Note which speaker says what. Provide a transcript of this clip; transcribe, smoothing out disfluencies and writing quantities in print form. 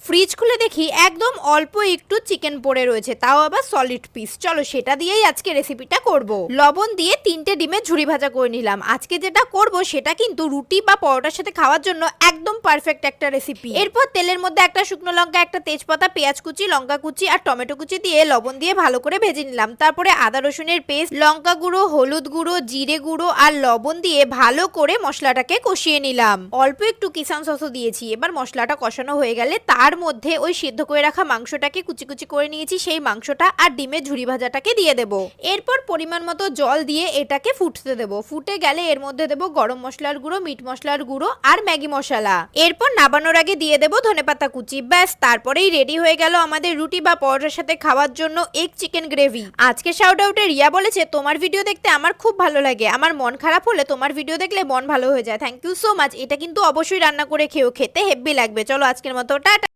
Speaker 1: Fridge খুলে দেখি একদম অল্প একটু চিকেন পড়ে রয়েছে, তাও আবার সলিড পিস। চলো সেটা দিয়েই আজকে রেসিপিটা করব। লবণ দিয়ে 3টে ডিমের ঝুরি ভাজা করে নিলাম। আজকে যেটা করব সেটা কিন্তু রুটি বা পরোটার সাথে খাওয়ার জন্য একদম পারফেক্ট একটা রেসিপি। এরপর তেলের মধ্যে একটা শুকনো লঙ্কা, একটা তেজপাতা, পেঁয়াজ কুচি, লঙ্কা কুচি আর টমেটো কুচি দিয়ে লবণ দিয়ে ভালো করে ভেজে নিলাম। তারপরে আদা রসুনের পেস্ট, লঙ্কা গুঁড়ো, হলুদ গুঁড়ো, জিরে গুঁড়ো আর লবণ দিয়ে ভালো করে মশলাটাকে কষিয়ে নিলাম। অল্প একটু কিষান সসও দিয়েছি। এবার মশলাটা কষানো হয়ে গেলে তার মধ্যে ওই সিদ্ধ করে রাখা মাংসটাকে কুচি কুচি করে নিয়েছি, সেই মাংসটা আর ডিমের ঝুরি ভাজাটাকে দিয়ে দেব। এরপর পরিমাণ মতো জল দিয়ে এটাকে ফুটতে দেব। ফুটে গেলে এর মধ্যে দেব গরম মশলার গুঁড়ো, মিট মশলার গুঁড়ো আর ম্যাগি মশলা। এরপর নাবানোর আগে দিয়ে দেব ধনেপাতা কুচি। ব্যাস, তারপরেই রেডি হয়ে গেল আমাদের রুটি বা পরোটার সাথে খাওয়ার জন্য এগ চিকেন গ্রেভি। আজকে শাউট আউটে রিয়া বলেছে তোমার ভিডিও দেখতে আমার খুব ভালো লাগে, আমার মন খারাপ হলে তোমার ভিডিও দেখলে মন ভালো হয়ে যায়। Thank you so much. এটা কিন্তু অবশ্যই রান্না করে খেতে হেব্বি লাগবে। চলো আজকের মতো টাটা।